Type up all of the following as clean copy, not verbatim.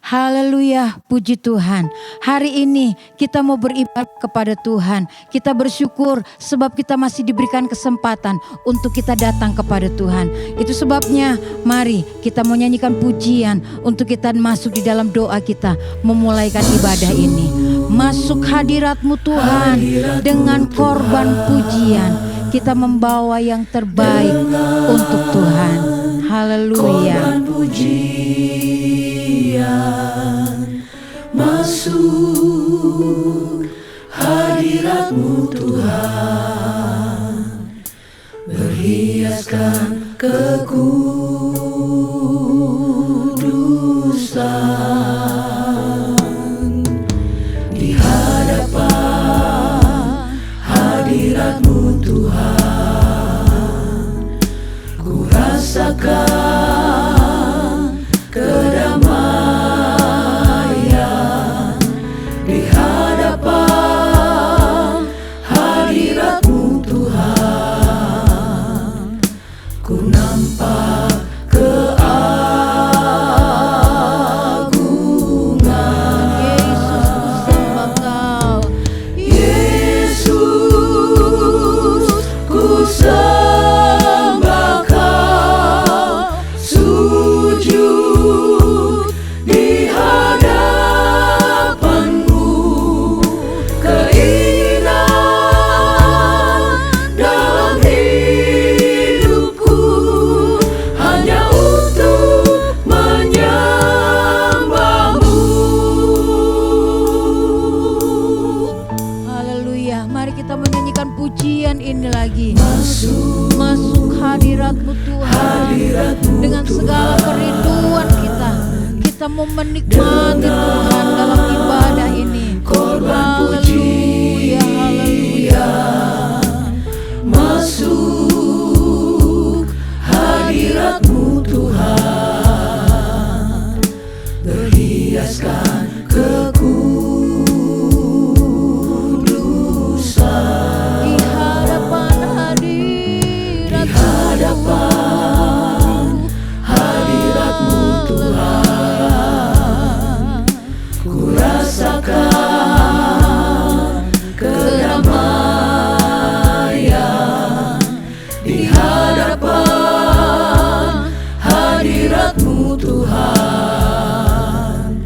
Haleluya, puji Tuhan. Hari ini kita mau beribadah kepada Tuhan. Kita bersyukur sebab kita masih diberikan kesempatan untuk kita datang kepada Tuhan. Itu sebabnya mari kita mau nyanyikan pujian untuk kita masuk di dalam doa kita, memulaikan ibadah ini. Masuk hadirat-Mu Tuhan dengan korban pujian. Kita membawa yang terbaik untuk Tuhan. Haleluya. Masuk hadirat-Mu Tuhan, berhiaskan kekudusan. Di hadapan hadirat-Mu Tuhan, ku rasakan kedamaian. Di hadapan hadirat-Mu Tuhan, ku nampak keagungan. Yesus, ku sembah Kau, sujud di hadapan-Mu. Keinginan dalam hidupku hanya untuk menyembah-Mu. Haleluya. Mari kita menyanyikan pujian ini lagi. Masuk hadirat-Mu Tuhan. Dengan segala kerinduan kita. Kita mau menikmati Tuhan dalam ibadah ini. Haleluya, haleluya. Masuk hadirat-Mu Tuhan, berhiaskan kekudusan. Di hadapan hadirat-Mu Tuhan, ku rasakan kedamaian. Di hadapan hadirat-Mu Tuhan,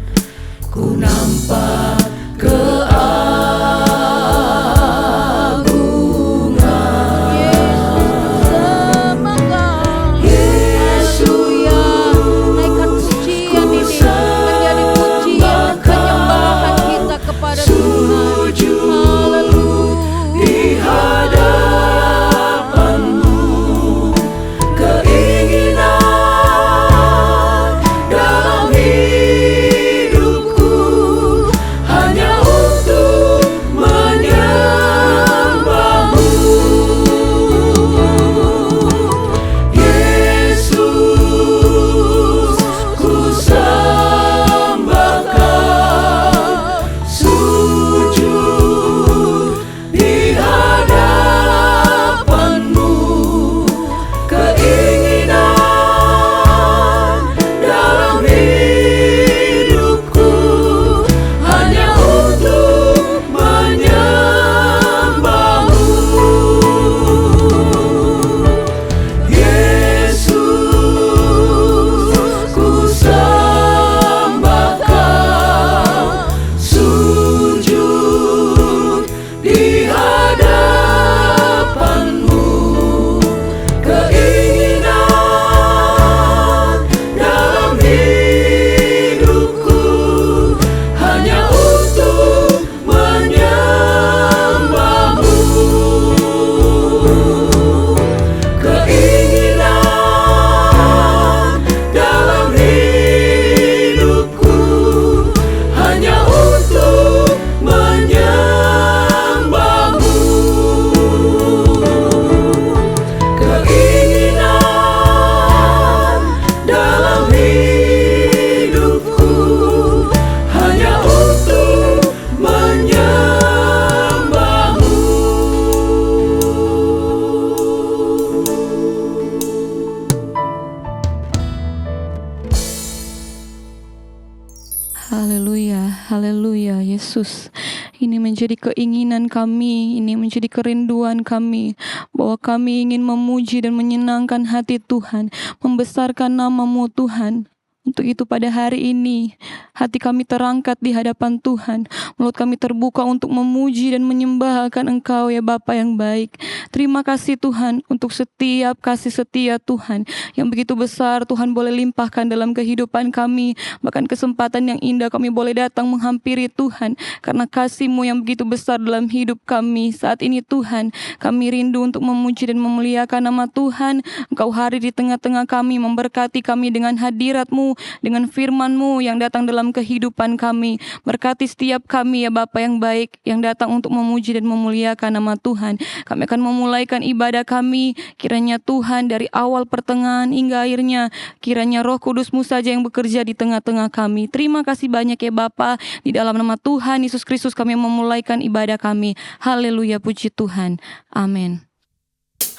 Haleluya, haleluya Yesus. Ini menjadi keinginan kami, ini menjadi kerinduan kami, bahwa kami ingin memuji dan menyenangkan hati Tuhan, membesarkan nama-Mu Tuhan. Untuk itu pada hari ini, hati kami terangkat di hadapan Tuhan. Mulut kami terbuka untuk memuji dan menyembahkan Engkau ya Bapa yang baik. Terima kasih Tuhan untuk setiap kasih setia Tuhan yang begitu besar Tuhan boleh limpahkan dalam kehidupan kami. Bahkan kesempatan yang indah kami boleh datang menghampiri Tuhan. Karena kasih-Mu yang begitu besar dalam hidup kami. Saat ini Tuhan, kami rindu untuk memuji dan memuliakan nama Tuhan. Engkau hadir di tengah-tengah kami, memberkati kami dengan hadirat-Mu, dengan firman-Mu yang datang dalam kehidupan kami. Berkati setiap kami ya Bapa yang baik, yang datang untuk memuji dan memuliakan nama Tuhan. Kami akan memulaikan ibadah kami. Kiranya Tuhan dari awal, pertengahan hingga akhirnya, kiranya Roh Kudus-Mu saja yang bekerja di tengah-tengah kami. Terima kasih banyak ya Bapa. Di dalam nama Tuhan Yesus Kristus kami memulaikan ibadah kami. Haleluya, puji Tuhan. Amin.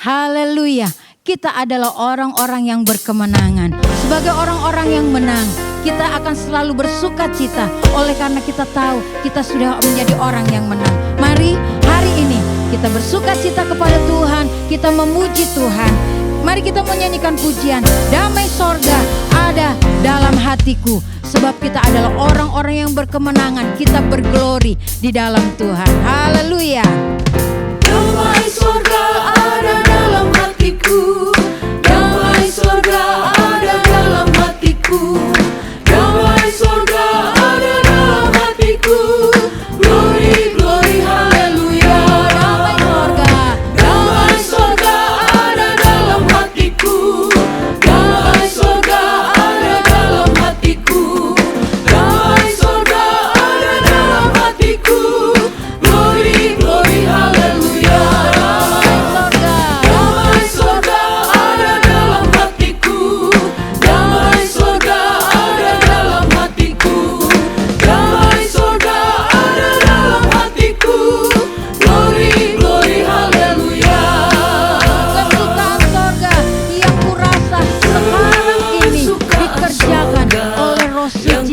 Haleluya. Kita adalah orang-orang yang berkemenangan. Sebagai orang-orang yang menang, kita akan selalu bersuka cita. Oleh karena kita tahu kita sudah menjadi orang yang menang. Mari hari ini kita bersuka cita kepada Tuhan. Kita memuji Tuhan. Mari kita menyanyikan pujian. Damai sorga ada dalam hatiku. Sebab kita adalah orang-orang yang berkemenangan. Kita berglori di dalam Tuhan. Haleluya. Damai sorga ada dalam hatiku. Damai sorga ada dalam hatiku. Damai sorga ada dalam hatiku. Glory, glory, haleluya. Damai sorga. Damai sorga ada dalam hatiku. Damai sorga ada dalam hatiku. Damai sorga ada dalam hatiku. Glory, glory, haleluya. Damai sorga ada dalam hatiku. Damai sorga ada dalam hatiku. Damai sorga ada dalam hatiku. Glory, glory, haleluya. Kesukaan sorga yang kurasa sekarang ini dikerjakan oleh Roh Suci yang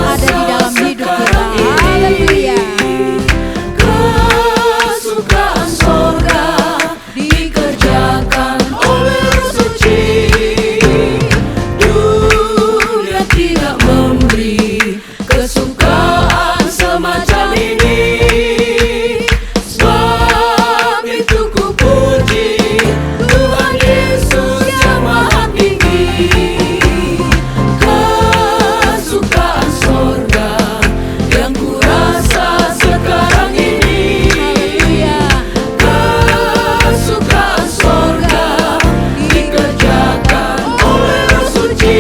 ada di dalam hidup kita. Haleluya. Kesukaan sorga dikerjakan oleh Roh Suci. Dunia tidak memberi kesukaan semacam ini. Sebab itu ku puji Tuhan Yesus yang Maha Tinggi. Kesukaan sorga yang kurasa sekarang ini. Kesukaan sorga dikerjakan oleh Roh Suci.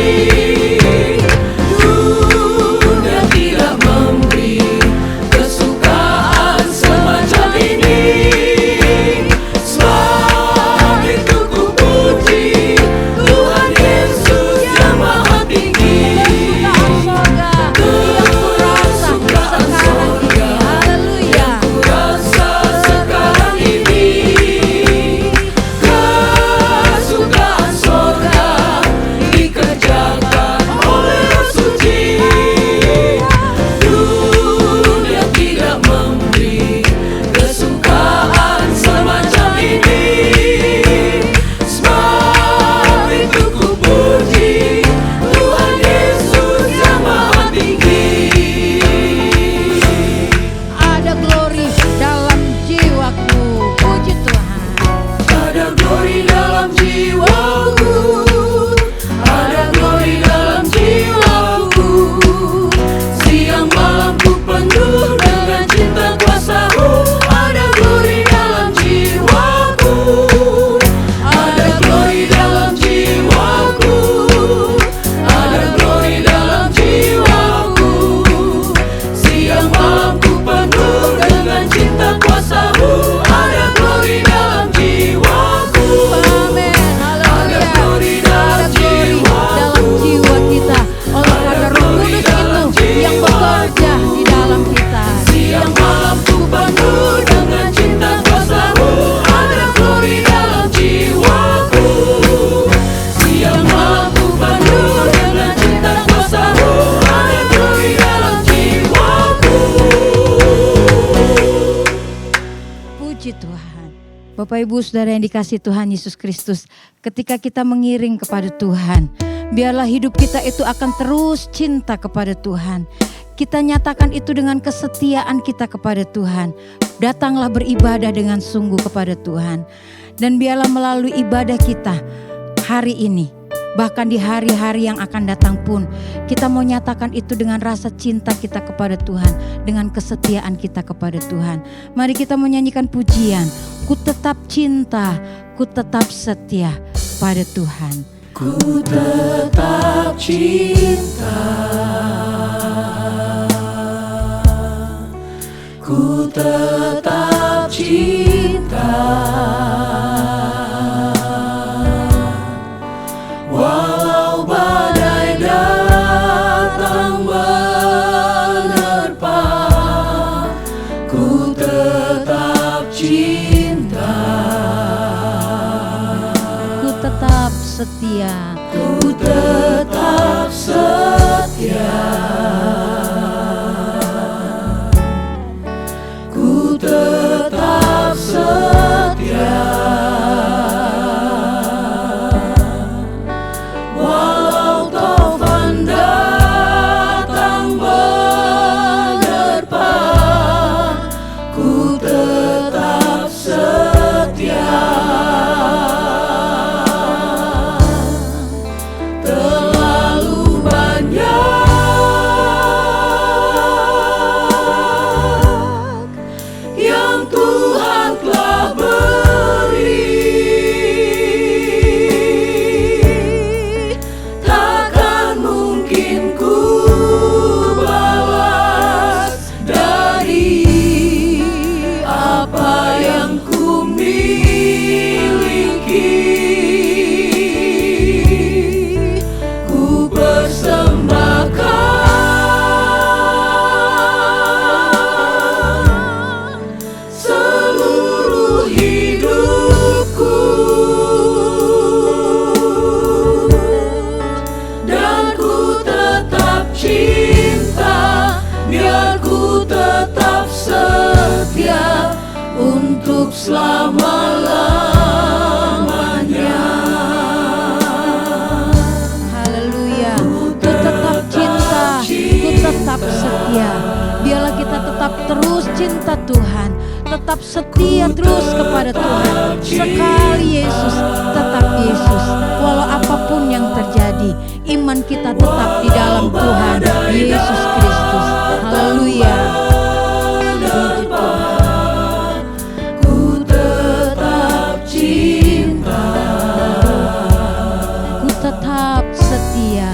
Dunia tidak memberi kesukaan Bapak Ibu Saudara yang dikasihi Tuhan Yesus Kristus, ketika kita mengiring kepada Tuhan, biarlah hidup kita itu akan terus cinta kepada Tuhan. Kita nyatakan itu dengan kesetiaan kita kepada Tuhan. Datanglah beribadah dengan sungguh kepada Tuhan. Dan biarlah melalui ibadah kita hari ini, bahkan di hari-hari yang akan datang pun, kita mau nyatakan itu dengan rasa cinta kita kepada Tuhan, dengan kesetiaan kita kepada Tuhan. Mari kita menyanyikan pujian, ku tetap cinta, ku tetap setia pada Tuhan. Ku tetap cinta, ku tetap cinta, walau badai datang menerpa, ku tetap cinta, Ku tetap setia, ku tetap setia, ku tetap setia, walau taufan datang menerpa, ku tetap setia. Terlalu banyak yang Tuhan telah beri, takkan mungkin ku balas dari apa yang ku miliki. Ku persembahkan seluruh hidupku, dan ku tetap cinta, biar ku tetap setia untuk selama-lamanya. haleluya. Ku tetap cinta, ku tetap setia. Biarlah kita tetap terus cinta Tuhan, tetap setia terus kepada Tuhan. Sekali Yesus, tetap Yesus. Walau apapun yang terjadi, iman kita tetap di dalam Tuhan Yesus Kristus. Haleluya. Puji Tuhan. Ku tetap cinta, Ku tetap setia,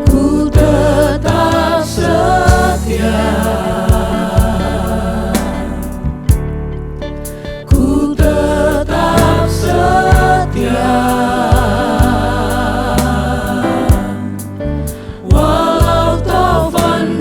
ku tetap setia, ku tetap setia, walau taufan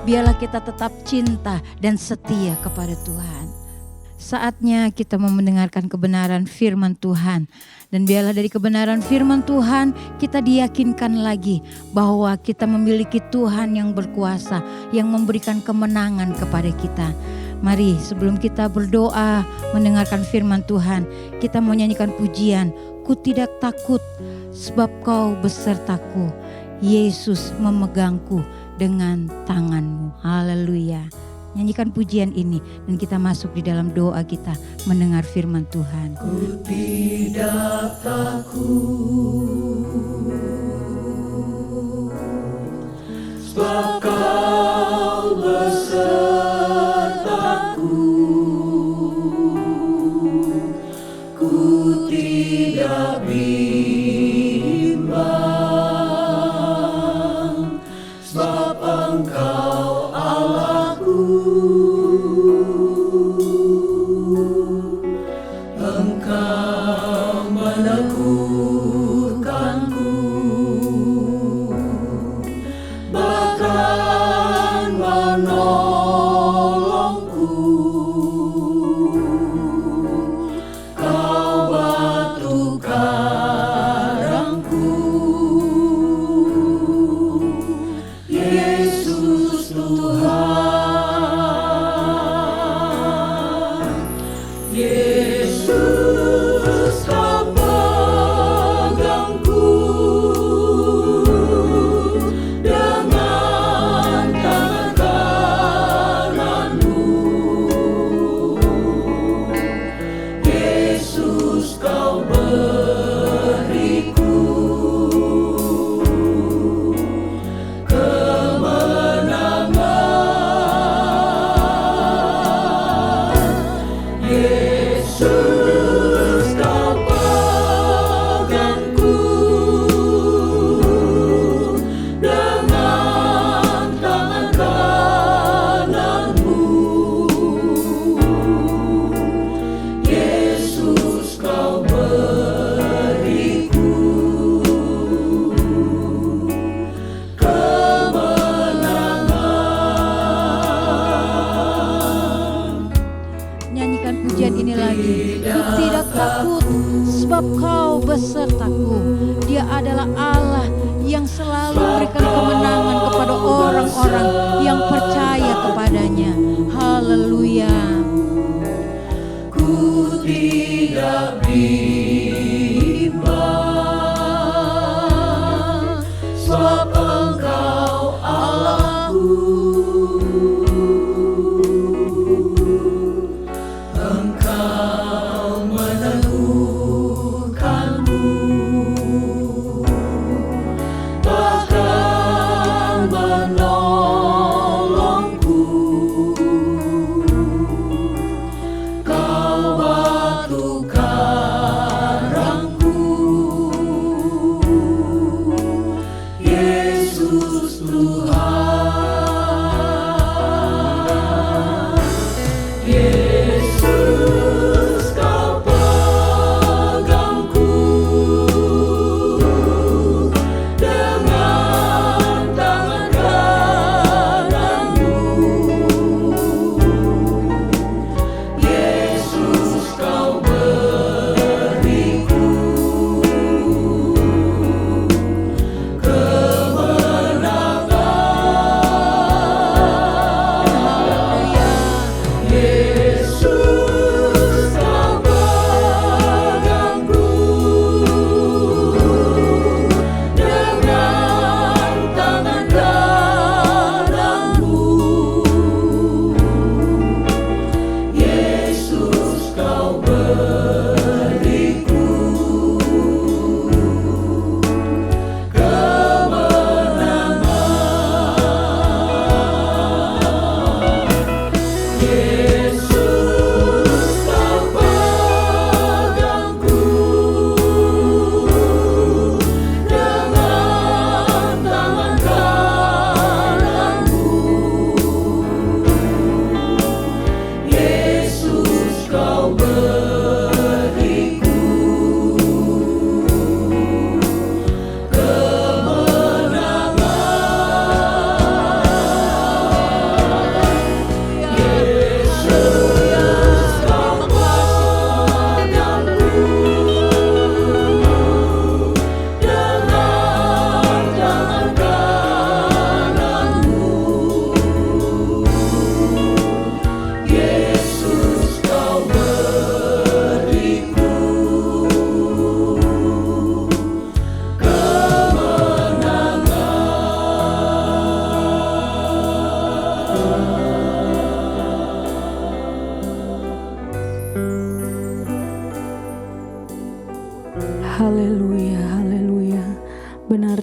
biarlah kita tetap cinta dan setia kepada Tuhan. Saatnya kita mau mendengarkan kebenaran firman Tuhan. Dan biarlah dari kebenaran firman Tuhan kita diyakinkan lagi bahwa kita memiliki Tuhan yang berkuasa, yang memberikan kemenangan kepada kita. Mari sebelum kita berdoa mendengarkan firman Tuhan, kita mau nyanyikan pujian. Ku tidak takut sebab Kau besertaku. Yesus memegangku dengan tangan-Mu. Haleluya. Nyanyikan pujian ini dan kita masuk di dalam doa kita mendengar firman Tuhan. Ku tidak takut sebab Kau besertaku. Ku tidak bimbang sebab Engkau Allahku. Engkau meneguhkanku, bahkan menolongku. Kau batu karangku, Yesus Tuhan. Yesus Kau pegangku dengan tangan kanan-Mu. Yesus Kau beriku kemenangan. Yesus Kau pegangku dengan tangan kanan-Mu. Yesus Kau beriku kemenangan. Nyanyikan pujian ini lagi. Ku tidak takut sebab Kau besertaku. Dia adalah Allah yang selalu memberikan kemenangan kepada orang-orang yang percaya kepadanya. Haleluya. Ku tidak bimbang sebab Engkau Allahku. Engkau meneguhkanku, bahkan menolongku.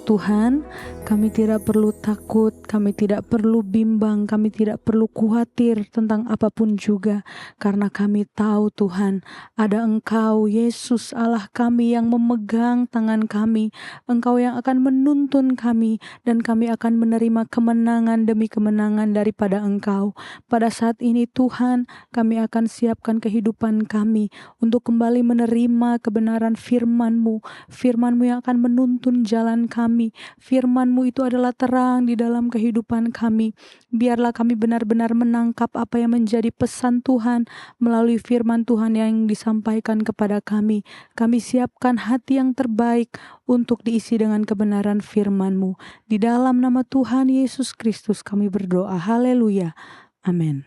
Tuhan, kami tidak perlu takut, kami tidak perlu bimbang, kami tidak perlu khawatir tentang apapun juga. Karena kami tahu Tuhan, ada Engkau, Yesus Allah kami yang memegang tangan kami. Engkau yang akan menuntun kami, dan kami akan menerima kemenangan demi kemenangan daripada Engkau. Pada saat ini Tuhan, kami akan siapkan kehidupan kami untuk kembali menerima kebenaran firman-Mu. Firman-Mu yang akan menuntun jalan kami. Firman-Mu itu adalah terang di dalam kehidupan kami. Biarlah kami benar-benar menangkap apa yang menjadi pesan Tuhan melalui firman Tuhan yang disampaikan kepada kami. Kami siapkan hati yang terbaik untuk diisi dengan kebenaran firman-Mu. Di dalam nama Tuhan Yesus Kristus kami berdoa. Haleluya. Amin.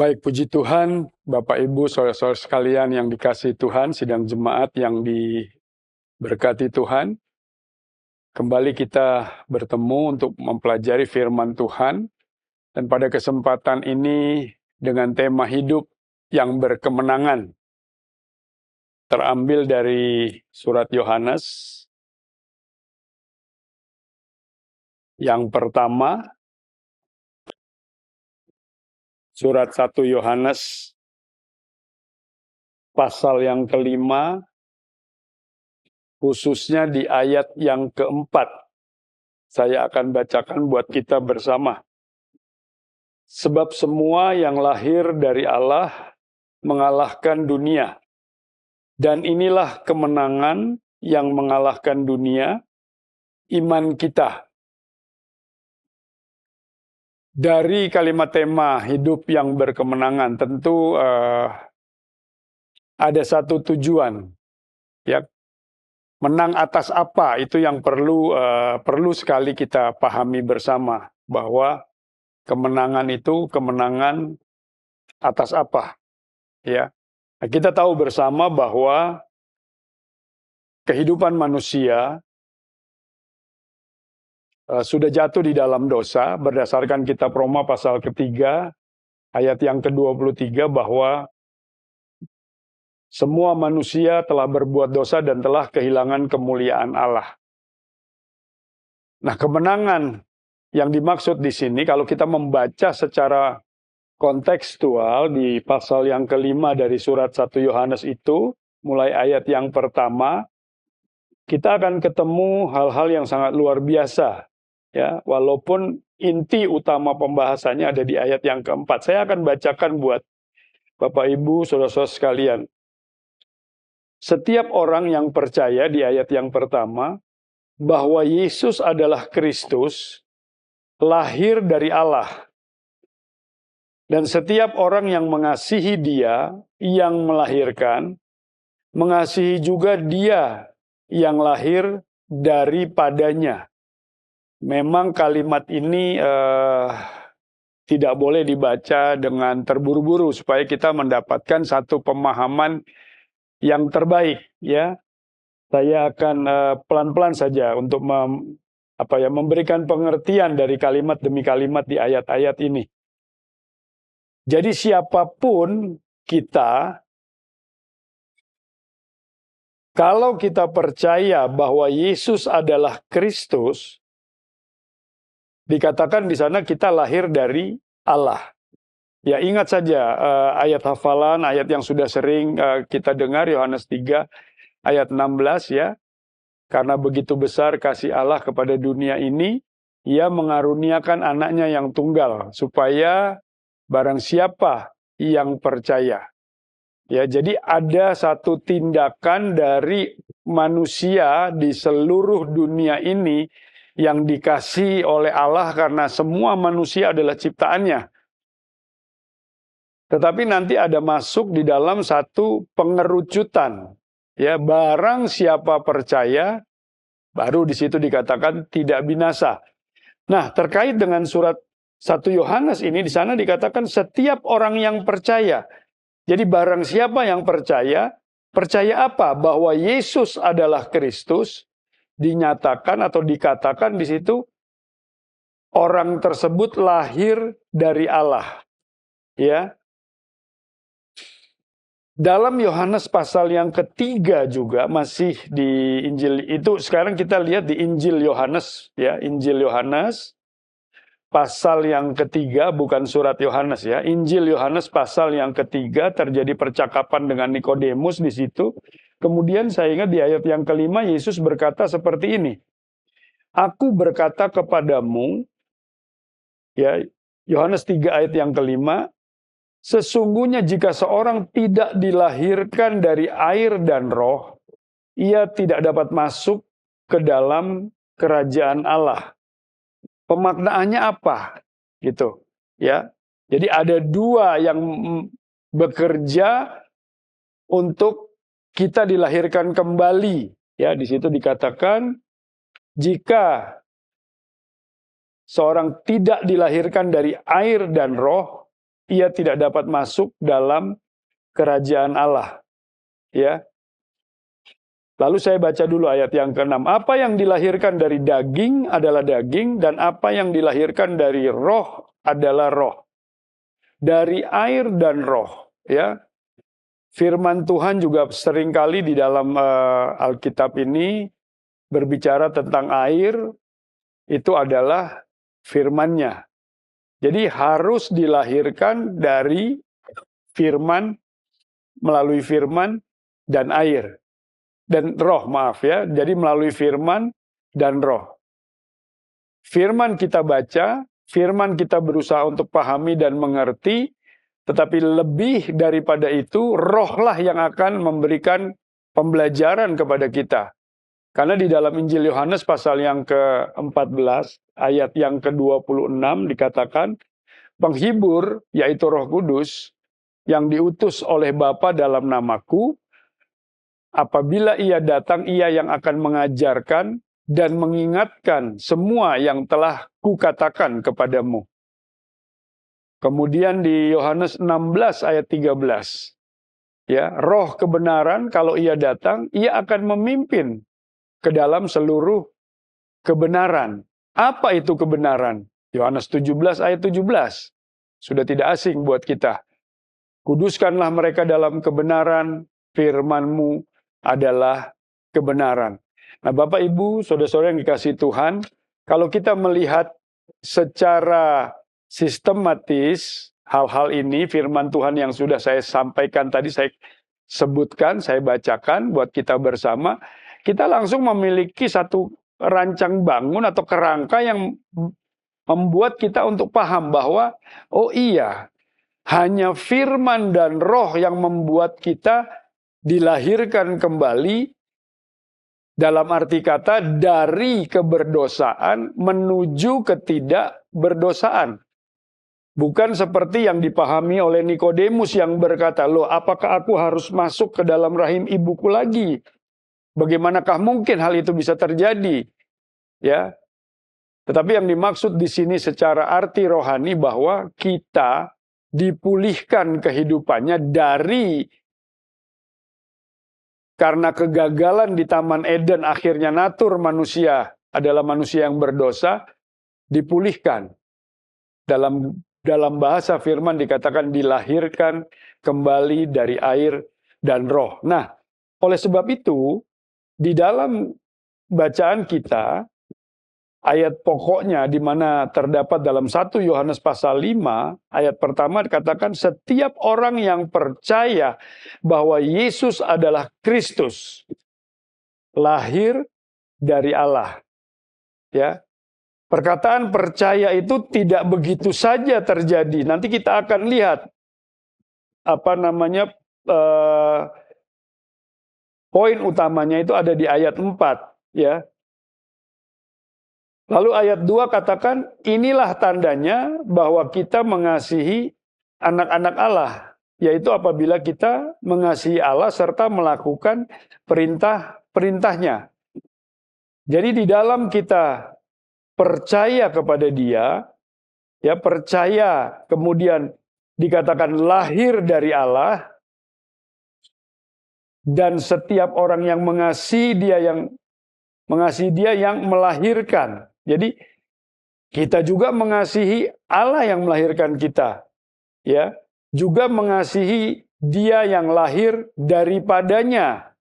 Baik, puji Tuhan, Bapak Ibu, saudara-saudara sekalian yang dikasihi Tuhan, sidang jemaat yang diberkati Tuhan. Kembali kita bertemu untuk mempelajari firman Tuhan, dan pada kesempatan ini dengan tema hidup yang berkemenangan. Terambil dari surat Yohanes yang pertama, surat 1 Yohanes pasal yang kelima, khususnya di ayat yang keempat. Saya akan bacakan buat kita bersama. Sebab semua yang lahir dari Allah mengalahkan dunia. Dan inilah kemenangan yang mengalahkan dunia, iman kita. Dari kalimat tema hidup yang berkemenangan, tentu ada satu tujuan, ya. Menang atas apa? Itu yang perlu sekali kita pahami bersama, bahwa kemenangan itu kemenangan atas apa, ya. Nah, kita tahu bersama bahwa kehidupan manusia sudah jatuh di dalam dosa berdasarkan kitab Roma pasal ketiga ayat yang ke-23 bahwa semua manusia telah berbuat dosa dan telah kehilangan kemuliaan Allah. Nah, kemenangan yang dimaksud di sini kalau kita membaca secara kontekstual di pasal yang kelima dari surat 1 Yohanes itu, mulai ayat yang pertama, kita akan ketemu hal-hal yang sangat luar biasa. Ya, walaupun inti utama pembahasannya ada di ayat yang keempat. Saya akan bacakan buat Bapak Ibu, saudara-saudara sekalian. Setiap orang yang percaya di ayat yang pertama, bahwa Yesus adalah Kristus, lahir dari Allah. Dan setiap orang yang mengasihi Dia, yang melahirkan, mengasihi juga Dia yang lahir daripadanya. Memang kalimat ini tidak boleh dibaca dengan terburu-buru supaya kita mendapatkan satu pemahaman yang terbaik, ya. Saya akan pelan-pelan saja untuk memberikan pengertian dari kalimat demi kalimat di ayat-ayat ini. Jadi siapapun kita, kalau kita percaya bahwa Yesus adalah Kristus, dikatakan di sana kita lahir dari Allah. Ya, ingat saja ayat hafalan, ayat yang sudah sering kita dengar, Yohanes 3 ayat 16, ya. Karena begitu besar kasih Allah kepada dunia ini, Ia mengaruniakan anaknya yang tunggal, supaya barang siapa yang percaya. Ya, jadi ada satu tindakan dari manusia di seluruh dunia ini yang dikasih oleh Allah karena semua manusia adalah ciptaannya. Tetapi nanti ada masuk di dalam satu pengerucutan. Ya, barang siapa percaya, baru di situ dikatakan tidak binasa. Nah, terkait dengan surat 1 Yohanes ini, di sana dikatakan setiap orang yang percaya. Jadi barang siapa yang percaya, Percaya apa? Bahwa Yesus adalah Kristus, dinyatakan atau dikatakan di situ orang tersebut lahir dari Allah. Ya. Dalam Yohanes pasal yang ketiga juga masih di Injil itu, sekarang kita lihat di Injil Yohanes, ya, Injil Yohanes pasal yang ketiga, bukan surat Yohanes ya. Injil Yohanes pasal yang ketiga terjadi percakapan dengan Nikodemus di situ. Kemudian saya ingat di ayat yang kelima Yesus berkata seperti ini. Aku berkata kepadamu, ya, Yohanes 3 ayat yang kelima, sesungguhnya jika seorang tidak dilahirkan dari air dan roh, ia tidak dapat masuk ke dalam kerajaan Allah. Pemaknaannya apa? Gitu, ya. Jadi ada dua yang bekerja untuk kita dilahirkan kembali, ya. Di situ dikatakan jika seorang tidak dilahirkan dari air dan roh, ia tidak dapat masuk dalam kerajaan Allah, ya. Lalu saya baca dulu ayat yang ke-6. Apa yang dilahirkan dari daging adalah daging, dan apa yang dilahirkan dari roh adalah roh. Dari air dan roh, ya. Firman Tuhan juga seringkali di dalam Alkitab ini berbicara tentang air, itu adalah firman-Nya. Jadi harus dilahirkan dari firman, melalui firman dan air. Dan roh, maaf ya. Jadi melalui firman dan roh. Firman kita baca, firman kita berusaha untuk pahami dan mengerti, tetapi lebih daripada itu, rohlah yang akan memberikan pembelajaran kepada kita. Karena di dalam Injil Yohanes pasal yang ke-14, ayat yang ke-26 dikatakan, penghibur, yaitu Roh Kudus, yang diutus oleh Bapa dalam namaku, apabila ia datang, ia yang akan mengajarkan dan mengingatkan semua yang telah kukatakan kepadamu. Kemudian di Yohanes 16 ayat 13, ya, roh kebenaran kalau ia datang, ia akan memimpin ke dalam seluruh kebenaran. Apa itu kebenaran? Yohanes 17 ayat 17. Sudah tidak asing buat kita. Kuduskanlah mereka dalam kebenaran, firman-Mu adalah kebenaran. Nah, Bapak, Ibu, saudara-saudara yang dikasihi Tuhan, kalau kita melihat secara sistematis hal-hal ini, firman Tuhan yang sudah saya sampaikan tadi, saya sebutkan, saya bacakan buat kita bersama, kita langsung memiliki satu rancang bangun atau kerangka yang membuat kita untuk paham bahwa, oh iya, hanya firman dan roh yang membuat kita dilahirkan kembali, dalam arti kata dari keberdosaan menuju ketidakberdosaan. Bukan seperti yang dipahami oleh Nikodemus yang berkata, loh, apakah aku harus masuk ke dalam rahim ibuku lagi? Bagaimanakah mungkin hal itu bisa terjadi? Ya. Tetapi yang dimaksud di sini secara arti rohani bahwa kita dipulihkan kehidupannya dari karena kegagalan di Taman Eden, akhirnya natur manusia adalah manusia yang berdosa, dipulihkan. Dalam bahasa firman dikatakan dilahirkan kembali dari air dan roh. Nah, oleh sebab itu, di dalam bacaan kita, ayat pokoknya di mana terdapat dalam 1 Yohanes pasal 5, ayat pertama dikatakan setiap orang yang percaya bahwa Yesus adalah Kristus, lahir dari Allah. Ya. Perkataan percaya itu tidak begitu saja terjadi. Nanti kita akan lihat poin utamanya itu ada di ayat 4, ya. Lalu ayat 2 katakan, inilah tandanya bahwa kita mengasihi anak-anak Allah, yaitu apabila kita mengasihi Allah serta melakukan perintah-perintahnya. Jadi di dalam kita percaya kepada Dia, ya, percaya kemudian dikatakan lahir dari Allah, dan setiap orang yang mengasihi dia yang melahirkan. Jadi kita juga mengasihi Allah yang melahirkan kita, ya, juga mengasihi dia yang lahir daripadanya.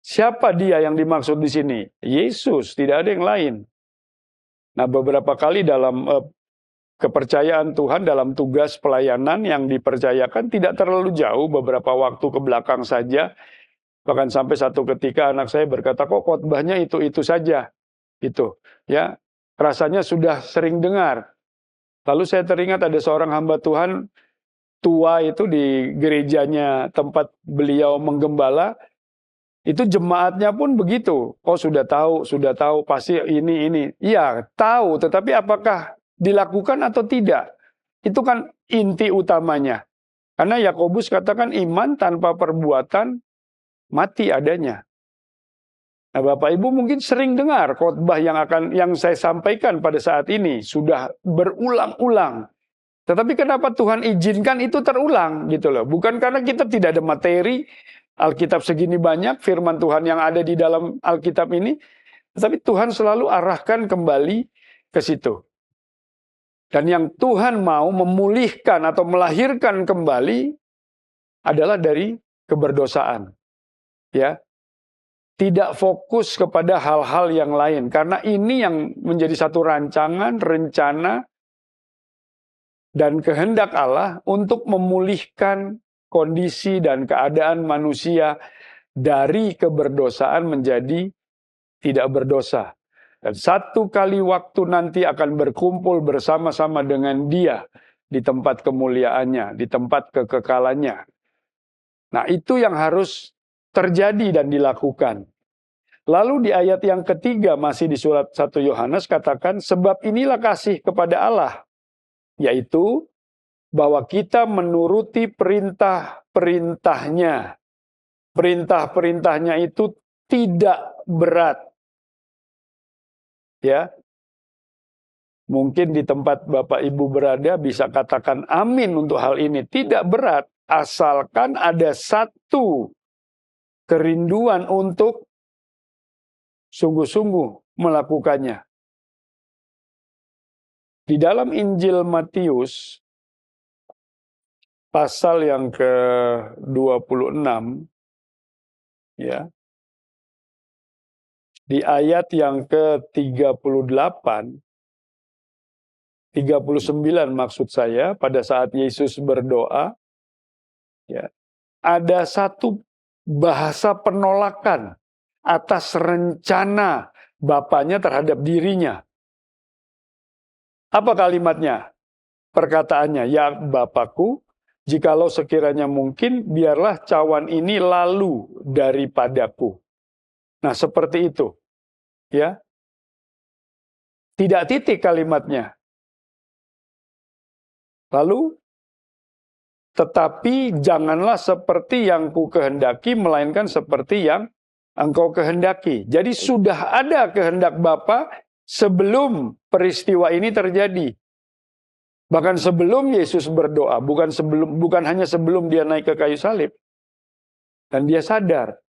Siapa dia yang dimaksud di sini? Yesus, tidak ada yang lain. Nah, beberapa kali dalam kepercayaan Tuhan dalam tugas pelayanan yang dipercayakan tidak terlalu jauh, beberapa waktu ke belakang saja. Bahkan sampai satu ketika anak saya berkata, kok khotbahnya itu saja, gitu, ya. Rasanya sudah sering dengar. Lalu saya teringat ada seorang hamba Tuhan tua itu di gerejanya tempat beliau menggembala, itu jemaatnya pun begitu. Oh, sudah tahu pasti ini. Iya, tahu, tetapi apakah dilakukan atau tidak? Itu kan inti utamanya. Karena Yakobus katakan iman tanpa perbuatan mati adanya. Nah, Bapak Ibu mungkin sering dengar khotbah yang saya sampaikan pada saat ini sudah berulang-ulang. Tetapi kenapa Tuhan izinkan itu terulang gitu loh? Bukan karena kita tidak ada materi Alkitab segini banyak, firman Tuhan yang ada di dalam Alkitab ini, tetapi Tuhan selalu arahkan kembali ke situ. Dan yang Tuhan mau memulihkan atau melahirkan kembali adalah dari keberdosaan. Ya. Tidak fokus kepada hal-hal yang lain. Karena ini yang menjadi satu rancangan, rencana, dan kehendak Allah untuk memulihkan kondisi dan keadaan manusia dari keberdosaan menjadi tidak berdosa. Dan satu kali waktu nanti akan berkumpul bersama-sama dengan Dia di tempat kemuliaannya, di tempat kekekalannya. Nah, itu yang harus terjadi dan dilakukan. Lalu di ayat yang ketiga masih di surat 1 Yohanes katakan, sebab inilah kasih kepada Allah, yaitu bahwa kita menuruti perintah-perintahnya. Perintah-perintahnya itu tidak berat. Ya. Mungkin di tempat Bapak Ibu berada bisa katakan amin untuk hal ini. Tidak berat, asalkan ada satu kerinduan untuk sungguh-sungguh melakukannya. Di dalam Injil Matius, pasal yang ke-26, ya, di ayat yang ke-38, 39 maksud saya, pada saat Yesus berdoa, ya, ada satu bahasa penolakan atas rencana Bapaknya terhadap dirinya. Apa kalimatnya? Perkataannya, ya Bapakku, jikalau sekiranya mungkin, biarlah cawan ini lalu daripadaku. Nah, seperti itu. Ya. Tidak titik kalimatnya. Lalu, tetapi janganlah seperti yang ku kehendaki, melainkan seperti yang engkau kehendaki. Jadi sudah ada kehendak Bapa sebelum peristiwa ini terjadi. Bahkan sebelum Yesus berdoa, bukan hanya sebelum dia naik ke kayu salib. Dan dia sadar.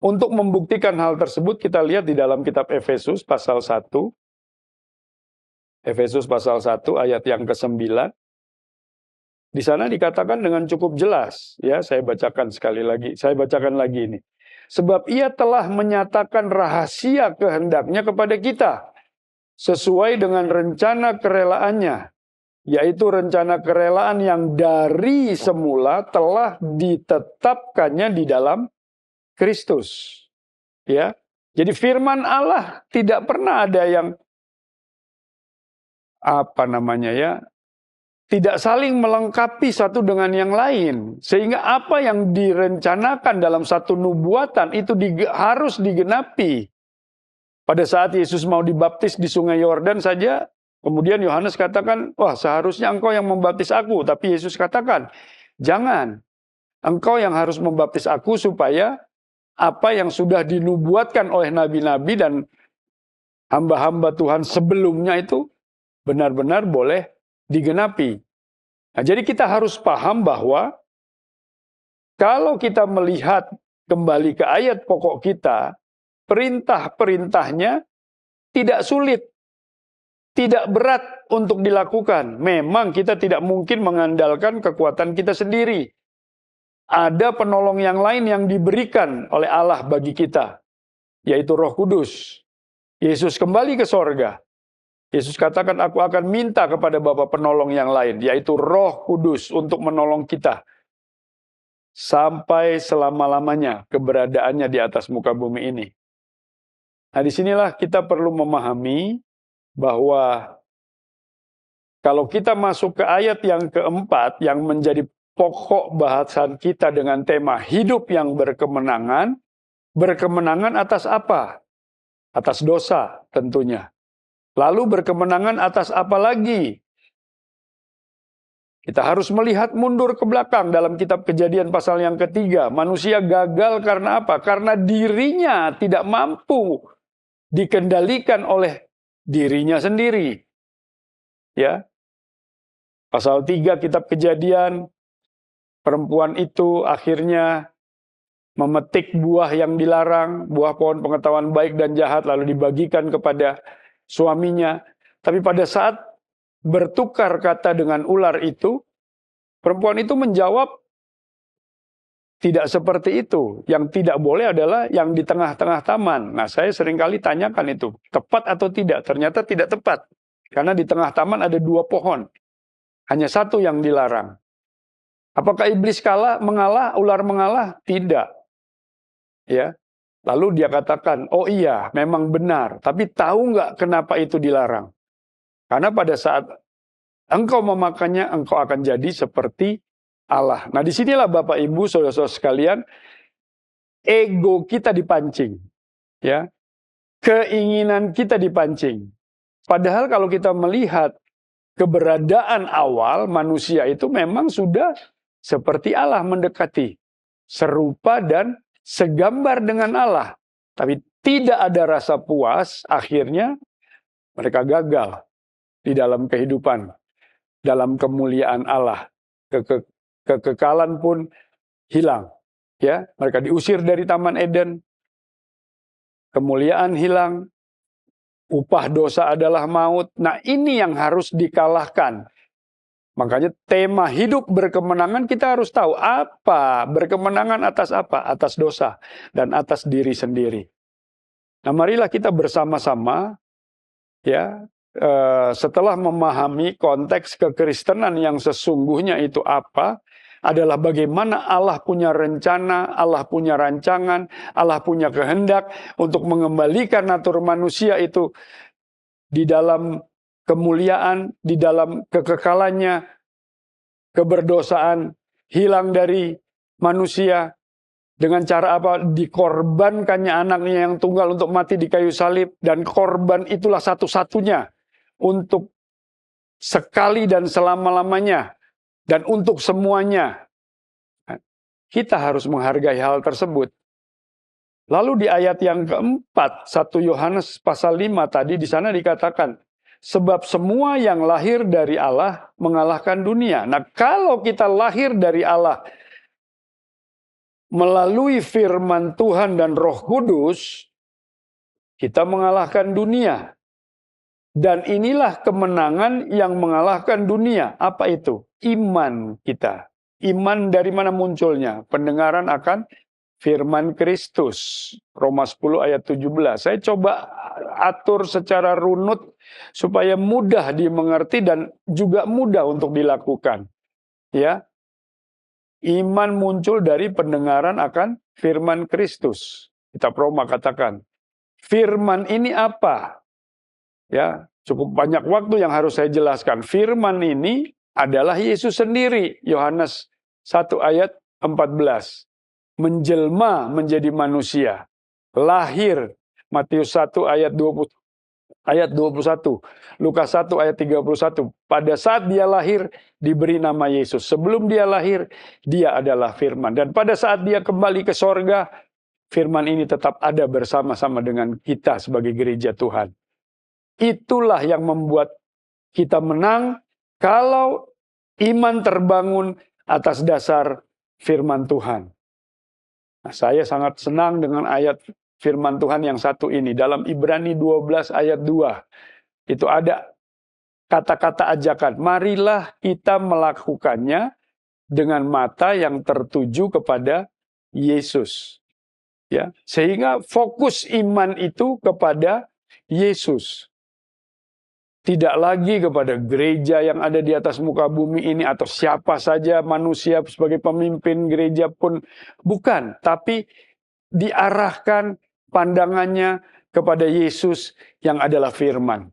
Untuk membuktikan hal tersebut kita lihat di dalam kitab Efesus pasal 1. Efesus pasal 1 ayat yang ke-9. Di sana dikatakan dengan cukup jelas, ya, saya bacakan lagi ini. Sebab ia telah menyatakan rahasia kehendaknya kepada kita, sesuai dengan rencana kerelaannya, yaitu rencana kerelaan yang dari semula telah ditetapkannya di dalam Kristus. Ya, jadi firman Allah tidak pernah ada yang tidak saling melengkapi satu dengan yang lain. Sehingga apa yang direncanakan dalam satu nubuatan itu harus digenapi. Pada saat Yesus mau dibaptis di sungai Yordan saja, kemudian Yohanes katakan, wah seharusnya engkau yang membaptis aku. Tapi Yesus katakan, jangan. Engkau yang harus membaptis aku supaya apa yang sudah dinubuatkan oleh nabi-nabi dan hamba-hamba Tuhan sebelumnya itu benar-benar boleh digenapi. Nah, jadi kita harus paham bahwa kalau kita melihat kembali ke ayat pokok kita, perintah-perintahnya tidak sulit, tidak berat untuk dilakukan. Memang kita tidak mungkin mengandalkan kekuatan kita sendiri. Ada penolong yang lain yang diberikan oleh Allah bagi kita, yaitu Roh Kudus. Yesus kembali ke sorga. Yesus katakan, aku akan minta kepada Bapa penolong yang lain, yaitu Roh Kudus untuk menolong kita. Sampai selama-lamanya keberadaannya di atas muka bumi ini. Nah, disinilah kita perlu memahami bahwa kalau kita masuk ke ayat yang keempat, yang menjadi pokok bahasan kita dengan tema hidup yang berkemenangan. Berkemenangan atas apa? Atas dosa tentunya. Lalu berkemenangan atas apa lagi? Kita harus melihat mundur ke belakang dalam kitab Kejadian pasal yang ketiga. Manusia gagal karena apa? Karena dirinya tidak mampu dikendalikan oleh dirinya sendiri. Ya. Pasal 3 kitab Kejadian, perempuan itu akhirnya memetik buah yang dilarang, buah pohon pengetahuan baik dan jahat, lalu dibagikan kepada suaminya. Tapi pada saat bertukar kata dengan ular itu, perempuan itu menjawab, tidak seperti itu. Yang tidak boleh adalah yang di tengah-tengah taman. Nah, saya seringkali tanyakan itu, tepat atau tidak? Ternyata tidak tepat. Karena di tengah taman ada 2 pohon. Hanya satu yang dilarang. Apakah iblis mengalah, ular mengalah? Tidak. Ya. Lalu dia katakan, oh iya, memang benar. Tapi tahu nggak kenapa itu dilarang? Karena pada saat engkau memakannya, engkau akan jadi seperti Allah. Nah, disinilah Bapak Ibu, saudara-saudara sekalian, ego kita dipancing. Ya. Keinginan kita dipancing. Padahal kalau kita melihat keberadaan awal manusia itu memang sudah seperti Allah, mendekati, serupa dan segambar dengan Allah. Tapi tidak ada rasa puas, akhirnya mereka gagal di dalam kehidupan, dalam kemuliaan Allah. Kekekalan pun hilang. Ya, mereka diusir dari Taman Eden, kemuliaan hilang, upah dosa adalah maut. Nah, ini yang harus dikalahkan. Makanya tema hidup berkemenangan kita harus tahu apa, berkemenangan atas apa? Atas dosa dan atas diri sendiri. Nah, marilah kita bersama-sama ya, setelah memahami konteks kekristenan yang sesungguhnya itu apa, adalah bagaimana Allah punya rencana, Allah punya rancangan, Allah punya kehendak untuk mengembalikan natur manusia itu di dalam kemuliaan, di dalam kekekalannya, keberdosaan hilang dari manusia. Dengan cara apa? Dikorbankannya anaknya yang tunggal untuk mati di kayu salib. Dan korban itulah satu-satunya untuk sekali dan selama-lamanya. Dan untuk semuanya. Kita harus menghargai hal tersebut. Lalu di ayat yang keempat, 1 Yohanes pasal 5 tadi, di sana dikatakan, sebab semua yang lahir dari Allah mengalahkan dunia. Nah, kalau kita lahir dari Allah melalui firman Tuhan dan Roh Kudus, kita mengalahkan dunia. Dan inilah kemenangan yang mengalahkan dunia. Apa itu? Iman kita. Iman dari mana munculnya? Pendengaran akan firman Kristus. Roma 10 ayat 17. Saya coba atur secara runut supaya mudah dimengerti dan juga mudah untuk dilakukan. Ya. Iman muncul dari pendengaran akan firman Kristus. Kitab Roma katakan, firman ini apa? Ya, cukup banyak waktu yang harus saya jelaskan. Firman ini adalah Yesus sendiri. Yohanes 1 ayat 14. Menjelma menjadi manusia. Lahir. Matius 1 ayat 20. Ayat 21, Lukas 1 ayat 31. Pada saat dia lahir, diberi nama Yesus. Sebelum dia lahir, dia adalah firman. Dan pada saat dia kembali ke sorga, firman ini tetap ada bersama-sama dengan kita sebagai gereja Tuhan. Itulah yang membuat kita menang kalau iman terbangun atas dasar firman Tuhan. Nah, saya sangat senang dengan ayat firman Tuhan yang satu ini. Dalam Ibrani 12 ayat 2. Itu ada kata-kata ajakan. Marilah kita melakukannya dengan mata yang tertuju kepada Yesus. Ya, sehingga fokus iman itu kepada Yesus. Tidak lagi kepada gereja yang ada di atas muka bumi ini atau siapa saja manusia sebagai pemimpin gereja pun bukan, tapi diarahkan pandangannya kepada Yesus yang adalah firman.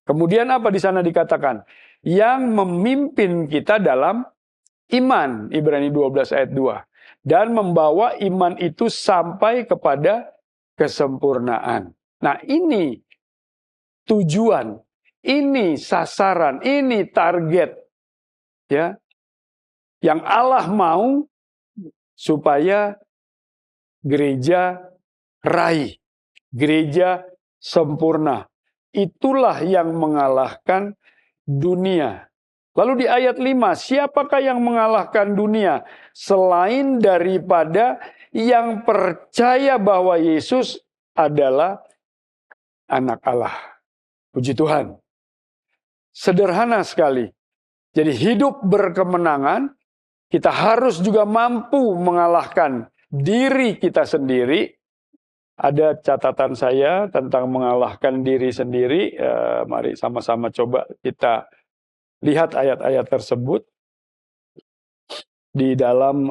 Kemudian apa di sana dikatakan? Yang memimpin kita dalam iman, Ibrani 12 ayat 2. Dan membawa iman itu sampai kepada kesempurnaan. Nah, ini tujuan, ini sasaran, ini target, ya, yang Allah mau supaya gereja raih, gereja sempurna. Itulah yang mengalahkan dunia. Lalu di ayat 5, siapakah yang mengalahkan dunia? Selain daripada yang percaya bahwa Yesus adalah anak Allah. Puji Tuhan. Sederhana sekali. Jadi hidup berkemenangan, kita harus juga mampu mengalahkan diri kita sendiri. Ada catatan saya tentang mengalahkan diri sendiri. Mari sama-sama coba kita lihat ayat-ayat tersebut. Di dalam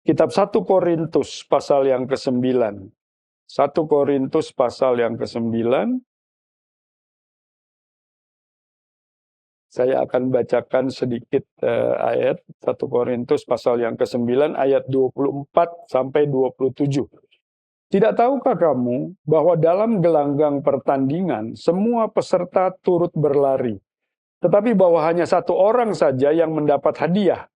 kitab 1 Korintus pasal yang ke-9. 1 Korintus pasal yang ke-9. Saya akan bacakan sedikit ayat 1 Korintus pasal yang ke-9 ayat 24 sampai 27. Tidak tahukah kamu bahwa dalam gelanggang pertandingan semua peserta turut berlari, tetapi bahwa hanya satu orang saja yang mendapat hadiah?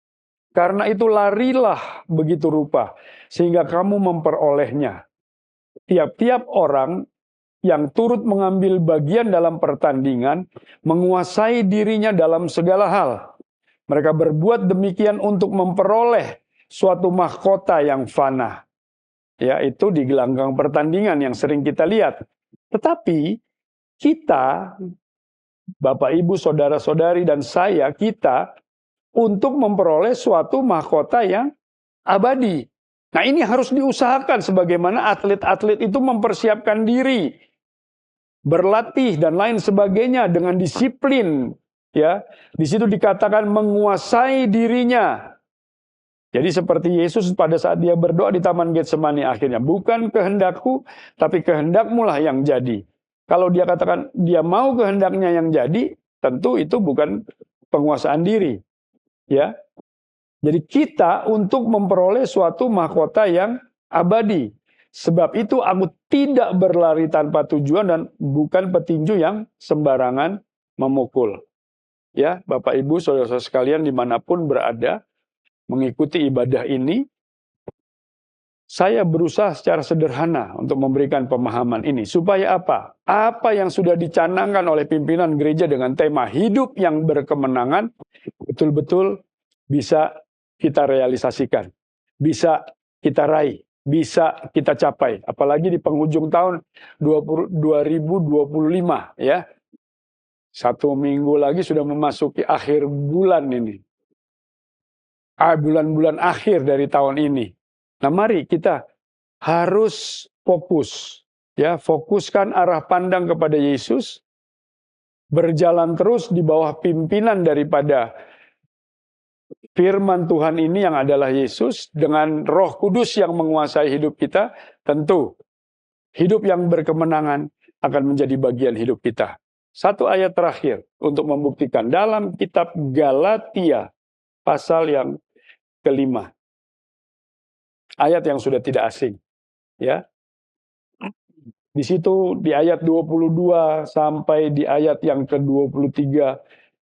Karena itu larilah begitu rupa, sehingga kamu memperolehnya. Tiap-tiap orang yang turut mengambil bagian dalam pertandingan, menguasai dirinya dalam segala hal. Mereka berbuat demikian untuk memperoleh suatu mahkota yang fana. Yaitu di gelanggang pertandingan yang sering kita lihat. Tetapi kita, Bapak, Ibu, Saudara-saudari, dan saya, kita untuk memperoleh suatu mahkota yang abadi. Nah, ini harus diusahakan sebagaimana atlet-atlet itu mempersiapkan diri, berlatih dan lain sebagainya dengan disiplin, ya. Di situ dikatakan menguasai dirinya. Jadi seperti Yesus pada saat dia berdoa di Taman Getsemani akhirnya, bukan kehendakku, tapi kehendakmu lah yang jadi. Kalau dia katakan dia mau kehendaknya yang jadi, tentu itu bukan penguasaan diri. Ya, jadi kita untuk memperoleh suatu mahkota yang abadi. Sebab itu aku tidak berlari tanpa tujuan dan bukan petinju yang sembarangan memukul. Ya, Bapak, Ibu, saudara-saudara sekalian dimanapun berada mengikuti ibadah ini, saya berusaha secara sederhana untuk memberikan pemahaman ini. Supaya apa? Apa yang sudah dicanangkan oleh pimpinan gereja dengan tema hidup yang berkemenangan, betul-betul bisa kita realisasikan, bisa kita raih, bisa kita capai. Apalagi di penghujung tahun 2025 ya. 1 minggu lagi sudah memasuki akhir bulan ini. Bulan-bulan akhir dari tahun ini. Nah, mari kita harus fokus. Ya, fokuskan arah pandang kepada Yesus, berjalan terus di bawah pimpinan daripada firman Tuhan ini yang adalah Yesus, dengan Roh Kudus yang menguasai hidup kita. Tentu hidup yang berkemenangan akan menjadi bagian hidup kita. Satu ayat terakhir untuk membuktikan dalam kitab Galatia pasal yang ke-5. Ayat yang sudah tidak asing, ya. Di situ di ayat 22 sampai di ayat yang ke-23